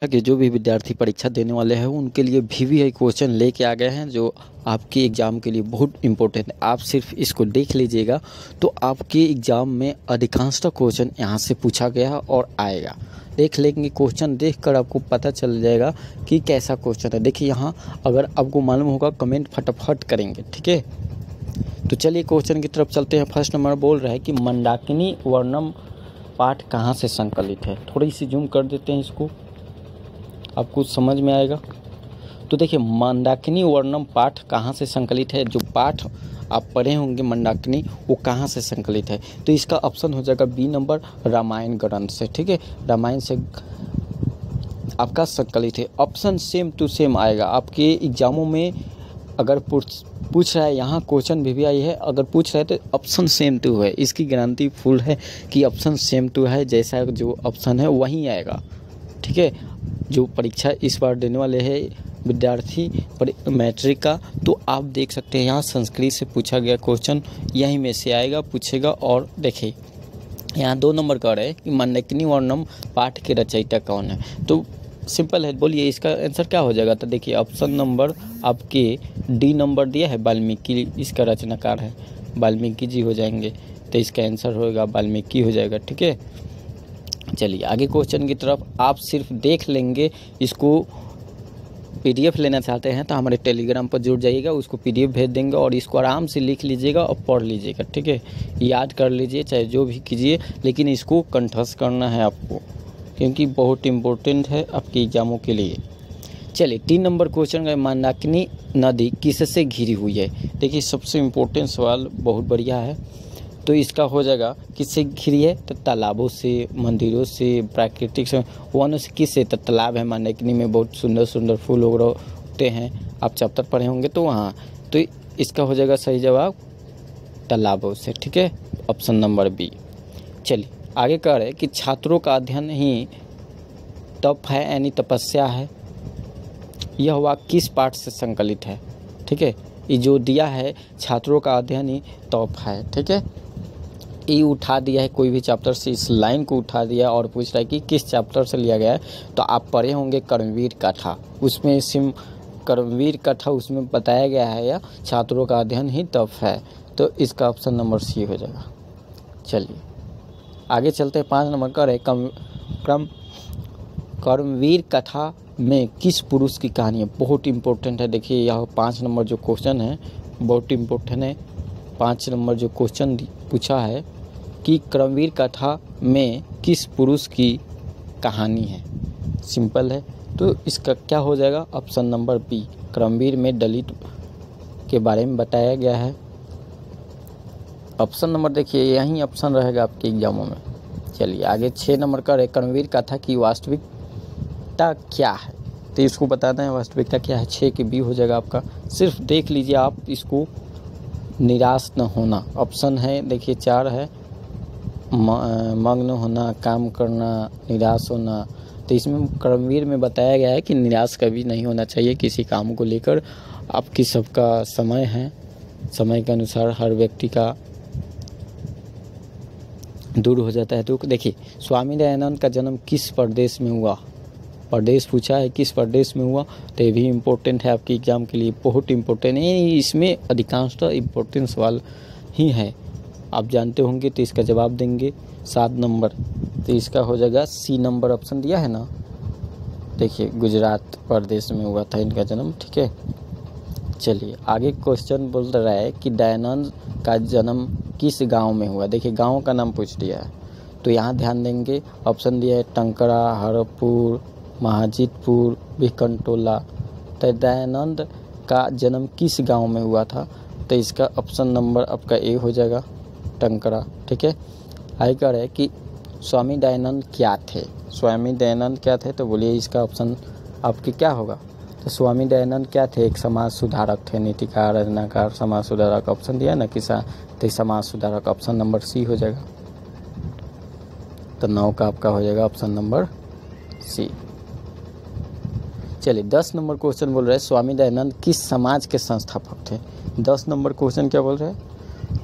कि जो भी विद्यार्थी परीक्षा देने वाले हैं उनके लिए वीवीआई क्वेश्चन लेके आ गए हैं जो आपके एग्ज़ाम के लिए बहुत इम्पोर्टेंट है। आप सिर्फ इसको देख लीजिएगा तो आपके एग्ज़ाम में अधिकांशतः क्वेश्चन यहाँ से पूछा गया है और आएगा। देख लेंगे क्वेश्चन, देखकर आपको पता चल जाएगा कि कैसा क्वेश्चन है। देखिए यहाँ अगर आपको मालूम होगा कमेंट फटाफट करेंगे, ठीक है। तो चलिए क्वेश्चन की तरफ चलते हैं। फर्स्ट नंबर बोल रहा है कि मंदाकिनी वर्णम पाठ कहाँ से संकलित है। थोड़ी सी जूम कर देते हैं इसको, आपको समझ में आएगा। तो देखिए मंदाकिनी वर्णम पाठ कहाँ से संकलित है। जो पाठ आप पढ़े होंगे मंदाकिनी वो कहाँ से संकलित है, तो इसका ऑप्शन हो जाएगा बी नंबर, रामायण ग्रंथ से, ठीक है। रामायण से आपका संकलित है। ऑप्शन सेम टू सेम आएगा आपके एग्जामों में। अगर पूछ रहा है यहाँ क्वेश्चन वीवीआई है, अगर पूछ रहा है तो ऑप्शन सेम टू है, इसकी गारंटी फुल है कि ऑप्शन सेम टू है। जैसा जो ऑप्शन है वहीं आएगा, ठीक है। जो परीक्षा इस बार देने वाले हैं विद्यार्थी मैट्रिक का, तो आप देख सकते हैं यहाँ संस्कृत से पूछा गया क्वेश्चन यहीं में से आएगा, पूछेगा। और देखिए यहाँ 2 नंबर का है कि मंदाकिनी वर्णम पाठ के रचयिता कौन है। तो सिंपल है, बोलिए इसका आंसर क्या हो जाएगा। तो देखिए ऑप्शन नंबर आपके डी नंबर दिया है, वाल्मीकि इसका रचनाकार है, वाल्मीकि जी हो जाएंगे। तो इसका आंसर होगा वाल्मीकि हो जाएगा, ठीक है। चलिए आगे क्वेश्चन की तरफ। आप सिर्फ देख लेंगे इसको। पीडीएफ लेना चाहते हैं तो हमारे टेलीग्राम पर जुड़ जाइएगा, उसको पीडीएफ भेज देंगे और इसको आराम से लिख लीजिएगा और पढ़ लीजिएगा, ठीक है। याद कर लीजिए चाहे जो भी कीजिए, लेकिन इसको कंठस्थ करना है आपको, क्योंकि बहुत इम्पोर्टेंट है आपके एग्जामों के लिए। चलिए 3 नंबर क्वेश्चन का, मंदाकिनी नदी किससे घिरी हुई है। देखिए सबसे इम्पोर्टेंट सवाल, बहुत बढ़िया है। तो इसका हो जाएगा किससे घिरी है, तो तालाबों से, मंदिरों से, प्राकृतिक से, वनों से। किससे, तो तालाब है मंदाकिनी में, बहुत सुंदर सुंदर फूल उगते हैं। आप चैप्टर पढ़े होंगे तो वहाँ, तो इसका हो जाएगा सही जवाब तालाबों से, ठीक है। Option number B. चलिए आगे कह रहे हैं कि छात्रों का अध्ययन ही तप है, यानी तपस्या है। यह वाक्य किस पाठ से संकलित है, ठीक है। ये जो दिया है छात्रों का अध्ययन ही तप है, ठीक है। ये उठा दिया है कोई भी चैप्टर से, इस लाइन को उठा दिया और पूछ रहा है कि किस चैप्टर से लिया गया है। तो आप पढ़े होंगे कर्मवीर कथा, उसमें कर्मवीर कथा उसमें बताया गया है या छात्रों का अध्ययन ही तप है। तो इसका ऑप्शन नंबर सी हो जाएगा। चलिए आगे चलते हैं। 5 नंबर का कर्मवीर कथा में किस पुरुष की कहानी है। बहुत इम्पोर्टेंट है। देखिए यह 5 नंबर जो क्वेश्चन है बहुत इम्पोर्टेंट है। 5 नंबर जो क्वेश्चन पूछा है कि कर्मवीर कथा में किस पुरुष की कहानी है। सिंपल है, तो इसका क्या हो जाएगा, ऑप्शन नंबर बी। कर्मवीर में दलित के बारे में बताया गया है। ऑप्शन नंबर देखिए यही ऑप्शन रहेगा आपके एग्जामों में। चलिए आगे 6 नंबर का है, कर्मवीर कथा की वास्तविकता क्या है। तो इसको बताना है वास्तविकता क्या है। 6 के बी हो जाएगा आपका। सिर्फ देख लीजिए आप इसको, निराश न होना। ऑप्शन है देखिए 4 है, मग्न होना, काम करना, निराश होना। तो इसमें कर्मवीर में बताया गया है कि निराश कभी नहीं होना चाहिए किसी काम को लेकर। आपकी सबका समय है, समय के अनुसार हर व्यक्ति का दूर हो जाता है। तो देखिए स्वामी दयानंद का जन्म किस प्रदेश में हुआ। प्रदेश पूछा है, किस प्रदेश में हुआ। तो ये भी इम्पोर्टेंट है आपके एग्जाम के लिए, बहुत इम्पोर्टेंट है। इसमें अधिकांशतः इम्पोर्टेंट सवाल ही है, आप जानते होंगे। तो इसका जवाब देंगे 7 नंबर। तो इसका हो जाएगा सी नंबर, ऑप्शन दिया है ना। देखिए गुजरात प्रदेश में हुआ था इनका जन्म, ठीक है। चलिए आगे क्वेश्चन बोल रहा है कि दयानंद का जन्म किस गांव में हुआ। देखिए गांव का नाम पूछ दिया है, तो यहाँ ध्यान देंगे। ऑप्शन दिया है टंकरा, हरपुर, महाजीतपुर, भिकंटोला। तो दयानंद का जन्म किस गांव में हुआ था। तो इसका ऑप्शन नंबर आपका ए हो जाएगा, टंकरा, ठीक है। आगे कह रहे हैं कि स्वामी दयानंद क्या थे। स्वामी दयानंद क्या थे, तो बोलिए इसका ऑप्शन आपके क्या होगा। तो स्वामी दयानंद क्या थे, एक समाज सुधारक थे, नीतिकार, रचनाकार, समाज सुधारक। ऑप्शन दिया ना किसा, तो समाज सुधारक ऑप्शन नंबर सी हो जाएगा। तो 9 का आपका हो जाएगा ऑप्शन नंबर सी। चलिए 10 नंबर क्वेश्चन बोल रहे हैं स्वामी दयानंद किस समाज के संस्थापक थे। 10 नंबर क्वेश्चन क्या बोल रहे हैं,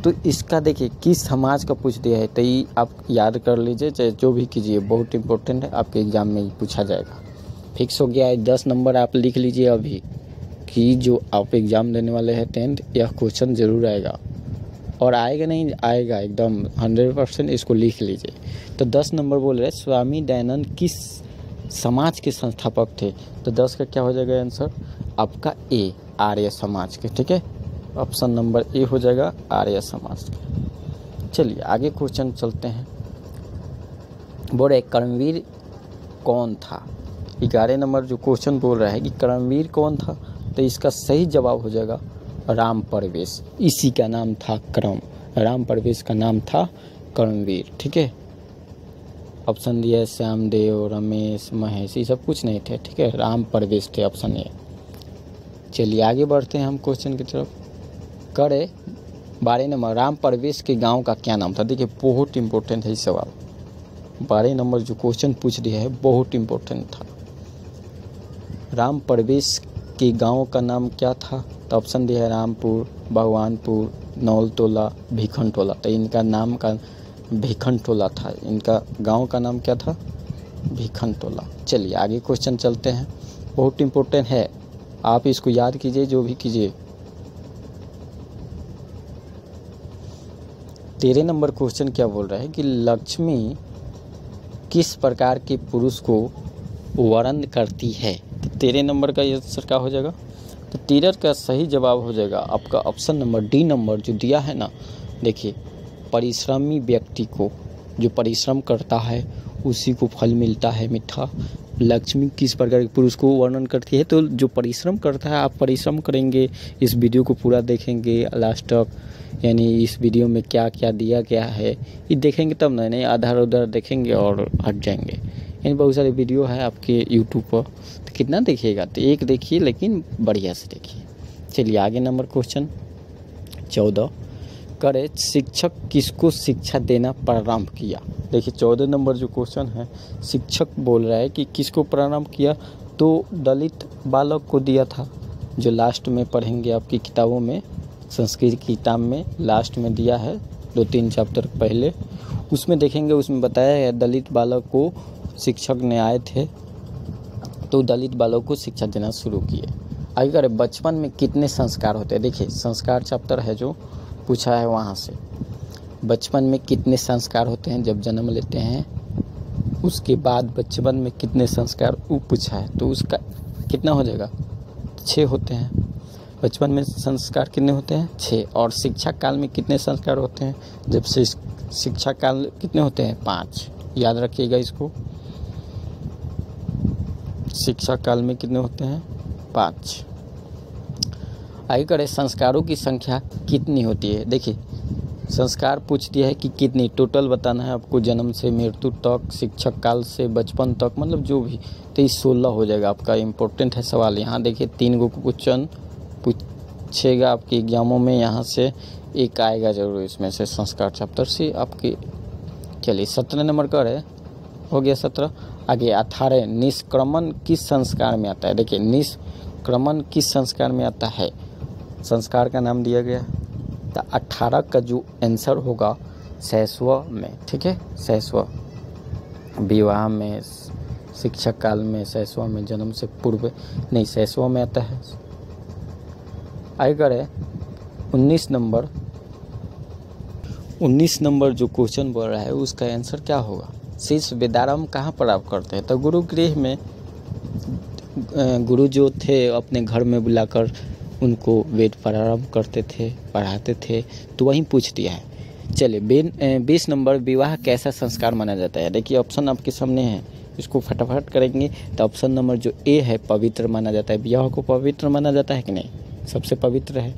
तो इसका देखिए किस समाज का पूछ दिया है। तो ये आप याद कर लीजिए, चाहे जो भी कीजिए, बहुत इंपॉर्टेंट है, आपके एग्जाम में पूछा जाएगा। फिक्स हो गया है। 10 नंबर आप लिख लीजिए अभी कि जो आप एग्ज़ाम देने वाले हैं 10th, यह क्वेश्चन ज़रूर आएगा। और आएगा नहीं आएगा एकदम 100%, इसको लिख लीजिए। तो 10 नंबर बोल रहे स्वामी दयानंद किस समाज के संस्थापक थे? तो 10 का क्या हो जाएगा आंसर आपका ए, आर्य समाज के। ठीक है, ऑप्शन नंबर ए हो जाएगा आर्य समाज के। चलिए आगे क्वेश्चन चलते हैं। बोल रहे कर्मवीर कौन था? 11 नंबर जो क्वेश्चन बोल रहा है कि कर्मवीर कौन था, तो इसका सही जवाब हो जाएगा राम परवेश। इसी का नाम था करम, राम परवेश का नाम था कर्मवीर। ठीक है, ऑप्शन दिया है श्यामदेव, रमेश, महेश, ये सब कुछ नहीं थे। ठीक है, राम परवेश थे, ऑप्शन ए। चलिए आगे बढ़ते हैं हम क्वेश्चन की तरफ। करे 12 नंबर राम परवेश के गांव का क्या नाम था? देखिए बहुत इंपॉर्टेंट है ये सवाल। 12 नंबर जो क्वेश्चन पूछ दिया है बहुत इंपॉर्टेंट था। राम परवेश के गांव का नाम क्या था? तो ऑप्शन दिया है रामपुर, भगवानपुर, नौलतोला, भिखनटोला। तो इनका नाम का भिखनटोला था, इनका गांव का नाम क्या था? भिखनटोला। चलिए आगे क्वेश्चन चलते हैं, बहुत इंपॉर्टेंट है, आप इसको याद कीजिए जो भी कीजिए। 13 नंबर क्वेश्चन क्या बोल रहा है कि लक्ष्मी किस प्रकार के पुरुष को वर्ण करती है? तो 13 नंबर का आंसर क्या हो जाएगा? तो 13 का सही जवाब हो जाएगा आपका ऑप्शन नंबर डी नंबर जो दिया है ना। देखिए परिश्रमी व्यक्ति को, जो परिश्रम करता है उसी को फल मिलता है मीठा। लक्ष्मी किस प्रकार के पुरुष को वर्णन करती है? तो जो परिश्रम करता है, आप परिश्रम करेंगे, इस वीडियो को पूरा देखेंगे लास्ट तक, यानी इस वीडियो में क्या क्या दिया गया है ये देखेंगे तब ना, नहीं आधार उधर देखेंगे और हट जाएंगे। यानी बहुत सारे वीडियो है आपके यूट्यूब पर, तो कितना देखिएगा? तो एक देखिए लेकिन बढ़िया से देखिए। चलिए आगे नंबर क्वेश्चन 14 करे शिक्षक किसको शिक्षा देना प्रारंभ किया? देखिए 14 नंबर जो क्वेश्चन है, शिक्षक बोल रहा है कि किसको प्रारंभ किया? तो दलित बालक को दिया था, जो लास्ट में पढ़ेंगे आपकी किताबों में, संस्कृत की किताब में लास्ट में दिया है 2-3 चैप्टर पहले, उसमें देखेंगे, उसमें बताया है दलित बालक को शिक्षक ने आए थे तो दलित बालक को शिक्षा देना शुरू किए। आगे करे बचपन में कितने संस्कार होते हैं? देखिए संस्कार चैप्टर है जो पूछा है वहाँ से, बचपन में कितने संस्कार होते हैं जब जन्म लेते हैं, उसके बाद बचपन में कितने संस्कार वो पूछा है, तो उसका कितना हो जाएगा? 6 होते हैं। बचपन में संस्कार कितने होते हैं? 6। और शिक्षा काल में कितने संस्कार होते हैं? जब से शिक्षा काल कितने होते हैं? 5। याद रखिएगा इसको, शिक्षा काल में कितने होते हैं? 5। आगे करें संस्कारों की संख्या कितनी होती है? देखिए संस्कार पूछ दिया है कि कितनी, टोटल बताना है आपको, जन्म से मृत्यु तक, शिक्षक काल से बचपन तक, मतलब जो भी, तो 16 हो जाएगा आपका। इम्पोर्टेंट है सवाल, यहाँ देखिए 3 गो क्वेश्चन पूछेगा आपके एग्जामों में, यहाँ से एक आएगा जरूर इसमें से, संस्कार चैप्टर से आपके। चलिए 17 नंबर का है, हो गया 17। आगे 18 निष्क्रमण किस संस्कार में आता है? देखिए निष्क्रमण किस संस्कार में आता है, संस्कार का नाम दिया गया। तो 18 का जो आंसर होगा शैशव में। ठीक है, शैशव, विवाह में, शिक्षक काल में, शैशव में, जन्म से पूर्व नहीं, शैशव में आता है। आगे है 19 नंबर। 19 नंबर जो क्वेश्चन बोल रहा है उसका आंसर क्या होगा? शीर्ष वेदारंभ कहाँ प्राप्त करते हैं? तो गुरुगृह में, गुरु जो थे अपने घर में बुलाकर उनको वेद प्रारंभ करते थे, पढ़ाते थे, तो वहीं पूछ दिया है। चलिए 20 नंबर विवाह कैसा संस्कार माना जाता है? देखिए ऑप्शन आपके सामने है, इसको फटाफट करेंगे। तो ऑप्शन नंबर जो ए है पवित्र माना जाता है। विवाह को पवित्र माना जाता है कि नहीं? सबसे पवित्र है।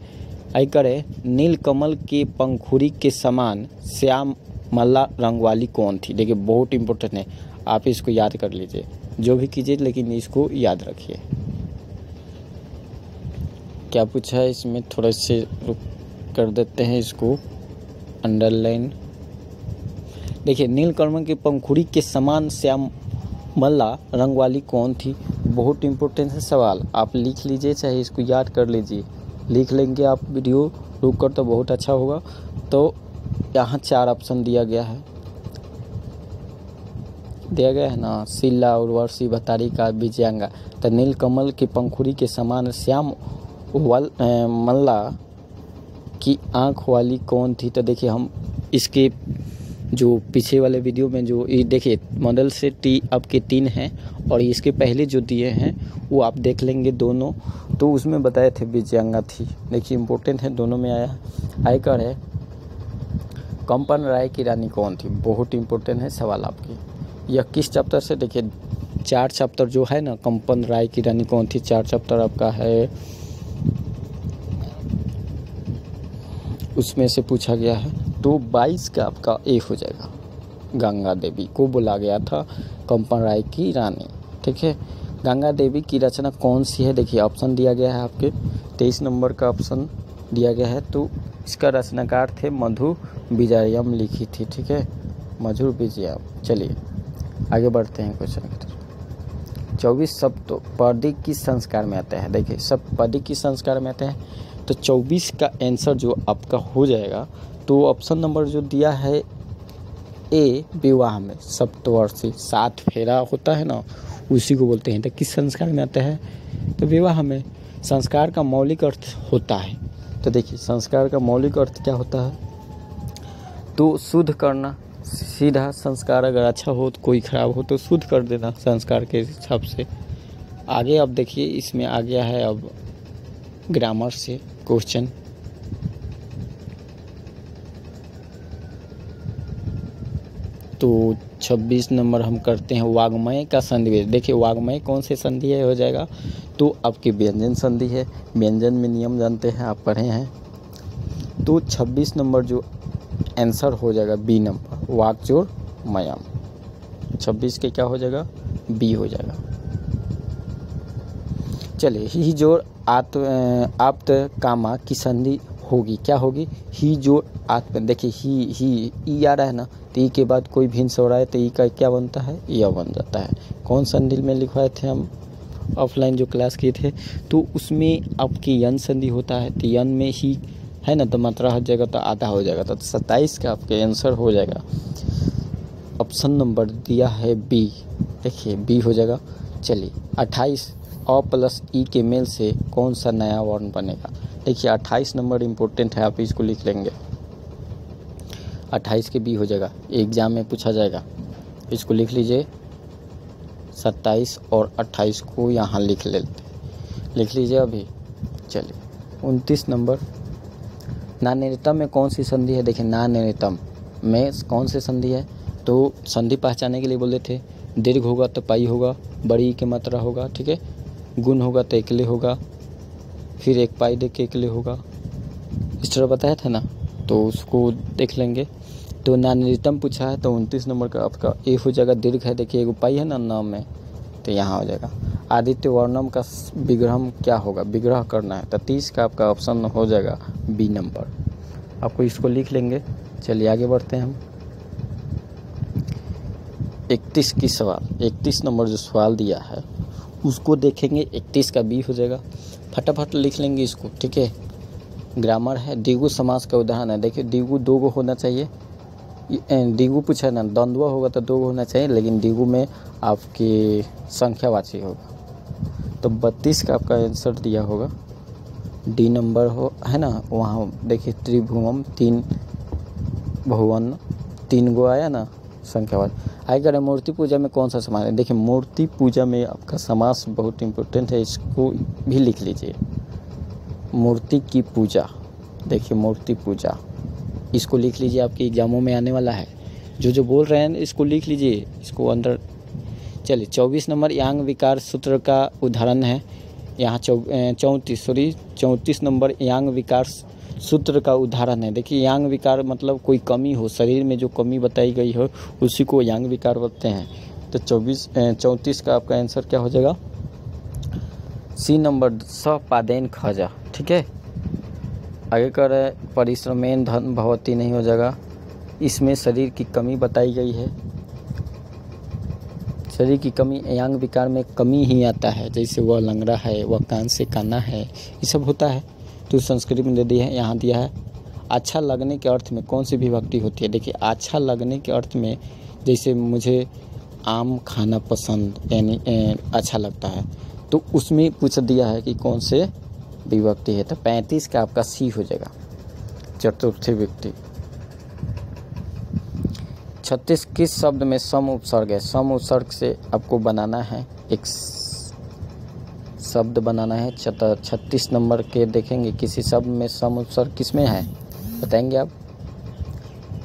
आई करे नीलकमल के पंखुड़ी के समान श्यामला रंग वाली कौन थी? देखिए बहुत इंपॉर्टेंट है, आप इसको याद कर लीजिए, जो भी कीजिए लेकिन इसको याद रखिए। क्या पूछा है इसमें, थोड़ा से रुक कर देते हैं इसको अंडरलाइन। देखिए नीलकमल के पंखुड़ी के समान श्यामला रंग वाली कौन थी? बहुत इंपॉर्टेंट है सवाल, आप लिख लीजिए, चाहे इसको याद कर लीजिए, लिख लेंगे आप वीडियो रुक कर तो बहुत अच्छा होगा। तो यहाँ 4 ऑप्शन दिया गया है। दिया गया है ना, शिला उर्वशी भतारी का विजयांगा, तो नीलकमल की पंखुड़ी के समान श्याम मल्ला की आँख वाली कौन थी। तो देखिए हम इसके जो पीछे वाले वीडियो में जो ये देखिए मॉडल से आपके 3 हैं और इसके पहले जो दिए हैं वो आप देख लेंगे दोनों, तो उसमें बताए थे विजयांगा थी। देखिए इम्पोर्टेंट है, दोनों में आया। आयकर है कंपन राय की रानी कौन थी, बहुत इम्पोर्टेंट है सवाल आपकी। यह किस चैप्टर से, देखिए 4 चैप्टर जो है ना, कंपन राय की रानी कौन थी, 4 चैप्टर आपका है, उसमें से पूछा गया है। तो 22 का आपका ए हो जाएगा। गंगा देवी को बोला गया था कंपन राय की रानी, ठीक है। गंगा देवी की रचना कौन सी है, देखिए ऑप्शन दिया गया है आपके 23 नंबर का ऑप्शन दिया गया है। तो इसका रचनाकार थे मधु विजयम लिखी थी, ठीक है, मधु विजयम। चलिए आगे बढ़ते हैं क्वेश्चन की तरफ। 24 शब्द तो पदी किस संस्कार में आता है, देखिए सब पदी किस संस्कार में आते हैं। तो 24 का आंसर जो आपका हो जाएगा, तो ऑप्शन नंबर जो दिया है ए, विवाह में सप्तवर्षी 7 फेरा होता है ना, उसी को बोलते हैं। तो किस संस्कार में आता है, तो विवाह में। संस्कार का मौलिक अर्थ होता है, तो देखिए संस्कार का मौलिक अर्थ क्या होता है, तो शुद्ध करना, सीधा संस्कार अगर अच्छा हो तो कोई खराब हो तो शुद्ध कर देना संस्कार के हिसाब से। आगे अब देखिए इसमें आ गया है अब ग्रामर से क्वेश्चन। तो 26 नंबर हम करते हैं वाग्मय का संधिवेश। देखिए वाग्मय कौन से संधि है हो जाएगा, तो आपकी व्यंजन संधि है। व्यंजन में नियम जानते हैं, आप पढ़े हैं। तो 26 नंबर जो आंसर हो जाएगा बी नंबर, वाक्योर मयम। 26 के क्या हो जाएगा, बी हो जाएगा। चलिए ही जोड़ आप्त कामा की संधि होगी, क्या होगी, ही जोड़ आत्म। देखिए ही ई आ रहा है ना, तो ई के बाद कोई भिन्न हो रहा है तो ई का क्या बनता है, यह बन जाता है। कौन संधि में लिखवाए थे हम ऑफलाइन जो क्लास किए थे, तो उसमें आपकी यन संधि होता है, तो यन में ही है ना, तो मात्रा हट जाएगा तो आधा हो जाएगा। तो 27 का आपके आंसर हो जाएगा। ऑप्शन नंबर दिया है बी, देखिए बी हो जाएगा। चलिए 28 अ प्लस ई के मेल से कौन सा नया वर्ण बनेगा। देखिए 28 नंबर इम्पोर्टेंट है, आप इसको लिख लेंगे। 28 के बी हो जाएगा, एग्जाम में पूछा जाएगा, इसको लिख लीजिए। 27 और 28 को यहाँ लिख लीजिए अभी। चलिए 29 नंबर नान्यतम में कौन सी संधि है। देखिए नान्यतम में कौन सी संधि है, तो संधि पहचानने के लिए बोले थे, दीर्घ होगा तो पाई होगा, बड़ी की मात्रा होगा, ठीक है, गुण होगा तो एकले होगा, फिर एक पाई दे के एकले होगा, इस तरह बताया था ना, तो उसको देख लेंगे। तो नान्यतम पूछा है, तो 29 नंबर का आपका ए हो जाएगा। दीर्घ है, देखिए एगो पाई है ना नाम में, तो यहाँ हो जाएगा। आदित्य वर्णम का विग्रह क्या होगा, विग्रह करना है, तो 30 का आपका ऑप्शन हो जाएगा बी नंबर। आपको इसको लिख लेंगे। चलिए आगे बढ़ते हैं हम 31 की सवाल। 31 नंबर जो सवाल दिया है उसको देखेंगे, 31 का बी हो जाएगा। फटाफट लिख लेंगे इसको, ठीक है। ग्रामर है, द्विगु समास का उदाहरण है। देखिए द्विगु 2 गो होना चाहिए, द्विगु पूछा ना, द्वंद्व होगा तो 2 गो होना चाहिए, लेकिन द्विगु में आपकी संख्यावाची होगा। तो 32 का आपका आंसर दिया होगा, डी नंबर हो है ना। वहाँ देखिए त्रिभुवम 3 भुवन 3 गो आया ना संख्यावाची। आगे मूर्ति पूजा में कौन सा समास है। देखिए मूर्ति पूजा में आपका समास बहुत इम्पोर्टेंट है, इसको भी लिख लीजिए। मूर्ति की पूजा, देखिए मूर्ति पूजा, इसको लिख लीजिए, आपके एग्जामों में आने वाला है। जो बोल रहे हैं इसको लिख लीजिए, इसको अंदर। चलिए 24 नंबर यांग विकार सूत्र का उदाहरण है। यहाँ 34 नंबर यांग विकार सूत्र का उदाहरण है। देखिए यांग विकार मतलब कोई कमी हो, शरीर में जो कमी बताई गई हो उसी को यांग विकार बोलते हैं। तो 34 का आपका आंसर क्या हो जाएगा, सी नंबर सपादेन खजा, ठीक है। आगे कर परिश्रमेन धन भवती नहीं हो जाएगा, इसमें शरीर की कमी बताई गई है। शरीर की कमी यांग विकार में कमी ही आता है, जैसे वह लंगड़ा है, वह कान से काना है, ये सब होता है। तो संस्कृत में दे दिया है, यहाँ दिया है। अच्छा लगने के अर्थ में कौन सी विभक्ति होती है। देखिए अच्छा लगने के अर्थ में जैसे मुझे आम खाना पसंद यानी अच्छा लगता है, तो उसमें पूछ दिया है कि कौन से विभक्ति है, तो 35 का आपका सी हो जाएगा, चतुर्थी विभक्ति। 36 किस शब्द में सम उपसर्ग है? सम उपसर्ग से आपको बनाना है, एक शब्द बनाना है। 36 नंबर के देखेंगे किसी शब्द में सम उपसर्ग किस में है, बताएंगे आप?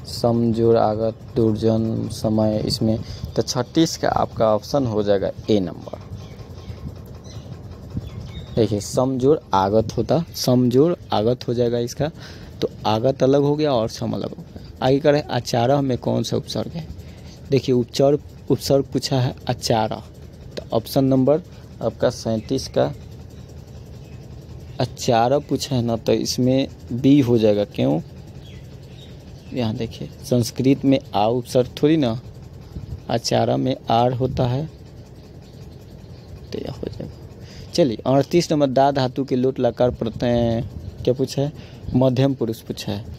सम, जोड़, आगत, दुर्जन, समय, इसमें। तो 36 का आपका ऑप्शन हो जाएगा ए नंबर। देखिए सम जोड़ आगत होता, सम जोड़ आगत हो जाएगा इसका, तो आगत अलग हो गया और सम अलग हो गया। आगे करें, आचार्य में कौन सा उपसर्ग है? देखिए उपसर्ग पूछा है आचार्य, तो ऑप्शन नंबर आपका 37 का आचार्य पूछा है ना, तो इसमें बी हो जाएगा। क्यों? यहाँ देखिए संस्कृत में आ उपसर्ग थोड़ी ना, आचार्य में आर होता है, तो यह हो जाएगा। चलिए 38 नंबर, दा धातु के लोट लकार प्रत्यय क्या पूछा है? मध्यम पुरुष पूछा है।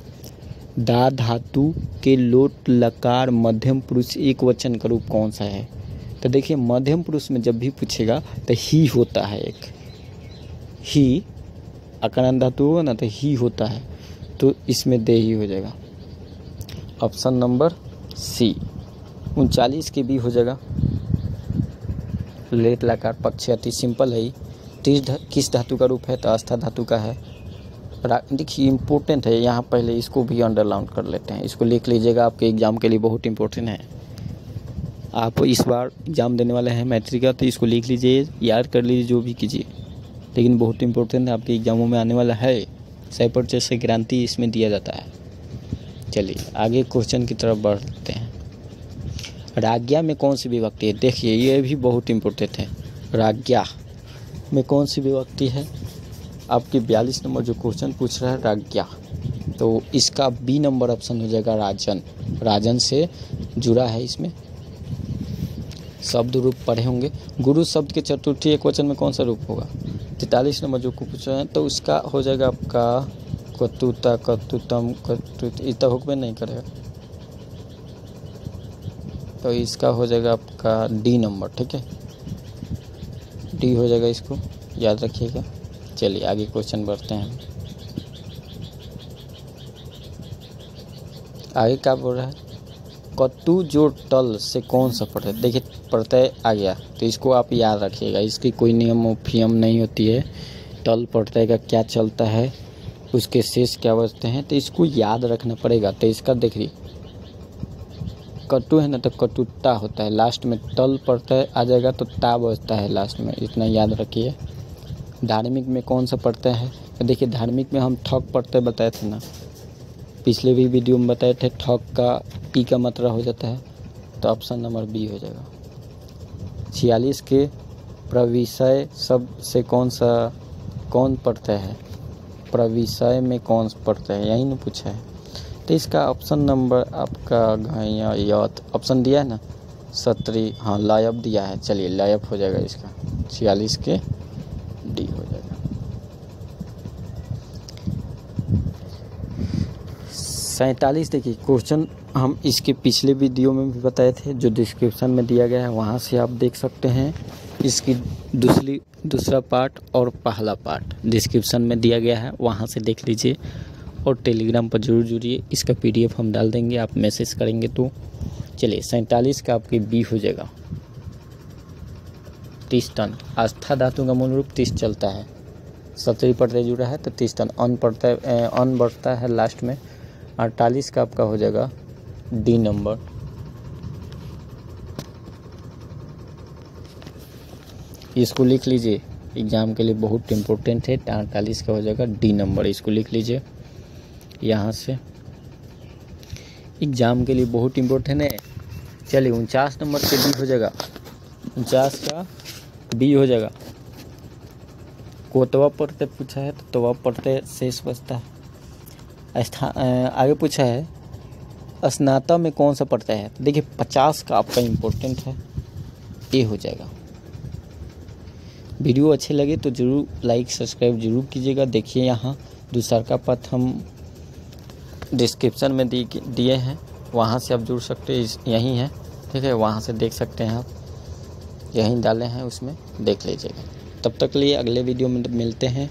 दा धातु के लोट लकार मध्यम पुरुष एक वचन का रूप कौन सा है? तो देखिए मध्यम पुरुष में जब भी पूछेगा तो ही होता है, एक ही अकारण धातु होगा ना, तो ही होता है, तो इसमें दे ही हो जाएगा, ऑप्शन नंबर सी। 39 के बी हो जाएगा, लेट लकार पक्ष अति सिंपल है। 30 किस धातु का रूप है? तो आस्था धातु का है। देखिए इम्पोर्टेंट है, यहाँ पहले इसको भी अंडरलाइन कर लेते हैं, इसको लिख लीजिएगा, आपके एग्जाम के लिए बहुत इंपॉर्टेंट है। आप इस बार एग्जाम देने वाले हैं मैट्रिक का, तो इसको लिख लीजिए, याद कर लीजिए, जो भी कीजिए, लेकिन बहुत इंपॉर्टेंट है, आपके एग्जामों में आने वाला है। 100% से गारंटी इसमें दिया जाता है। चलिए आगे क्वेश्चन की तरफ बढ़ते हैं। राज्ञा में कौन सी विभक्ति है? देखिए ये भी बहुत इंपॉर्टेंट है। राज्ञा में कौन सी विभक्ति है? आपके 42 नंबर जो क्वेश्चन पूछ रहा है राज्ञा, तो इसका बी नंबर ऑप्शन हो जाएगा राजन। राजन से जुड़ा है, इसमें शब्द रूप पढ़े होंगे। गुरु शब्द के चतुर्थी एक वचन में कौन सा रूप होगा? 43 नंबर जो पूछ रहे हैं, तो उसका हो जाएगा आपका कतुता, कतुतम, कतुत, इतना हुक्म नहीं करेगा, तो इसका हो जाएगा आपका डी नंबर। ठीक है, डी हो जाएगा, इसको याद रखिएगा। चलिए आगे क्वेश्चन बढ़ते हैं। आगे क्या बोल रहा है? कतु जो टल से कौन सा प्रत्यय? देखिए प्रत्यय आ गया, तो इसको आप याद रखिएगा, इसकी कोई नियम फियम नहीं होती है। टल प्रत्यय का क्या चलता है, उसके शेष क्या बचते हैं, तो इसको याद रखना पड़ेगा। तो इसका देखिए कटु है ना, तो कटुता होता है, लास्ट में टल प्रत्यय आ जाएगा तो ता बचता है लास्ट में, इतना याद रखिए। धार्मिक में कौन सा प्रत्यय है? तो देखिए धार्मिक में हम ठक प्रत्यय बताए थे ना, पिछले भी वीडियो में बताए थे, ठक का ई का मात्रा हो जाता है, तो ऑप्शन नंबर बी हो जाएगा। 46 के प्रविषय शब्द से कौन प्रत्यय है? प्रविषय में कौन प्रत्यय है, यही ना पूछा है, तो इसका ऑप्शन नंबर आपका घया यत ऑप्शन दिया है ना, सत्री, हाँ लायब दिया है। चलिए लायब हो जाएगा इसका, 46 के डी हो जाएगा। 47 देखिए क्वेश्चन हम इसके पिछले वीडियो में भी बताए थे, जो डिस्क्रिप्शन में दिया गया है वहाँ से आप देख सकते हैं। इसकी दूसरा पार्ट और पहला पार्ट डिस्क्रिप्शन में दिया गया है, वहाँ से देख लीजिए, और टेलीग्राम पर जरूर जुड़िए, इसका PDF हम डाल देंगे, आप मैसेज करेंगे तो। चलिए 47 का आपके बी हो जाएगा। 30 टन, आस्था धातु का मूल रूप 30 चलता है, 70 प्रत्यय जुड़ा है तो 30 टन। अन बढ़ता है लास्ट में। 48 का आपका हो जाएगा डी नंबर। इसको लिख लीजिए, एग्जाम के लिए बहुत इम्पोर्टेंट है। 48 का हो जाएगा डी नंबर, इसको लिख लीजिए यहाँ से, एग्जाम के लिए बहुत इम्पोर्टेंट है। चलिए 49 नंबर के बी हो जाएगा, 49 का बी हो जाएगा। कोतवा प्रत्यय पूछा है, तो तवा प्रत्यय शेष बचता है। आगे पूछा है स्नातक में कौन सा प्रत्यय है? देखिए 50 का आपका इम्पोर्टेंट है, ए हो जाएगा। वीडियो अच्छे लगे तो जरूर लाइक सब्सक्राइब जरूर कीजिएगा। देखिए यहाँ दूसरा का पथ हम डिस्क्रिप्शन में दिए हैं, वहाँ से आप जुड़ सकते हैं, यही है। ठीक है, वहाँ से देख सकते हैं आप, यहीं डाले हैं उसमें देख लीजिएगा। तब तक के लिए अगले वीडियो में मिलते हैं।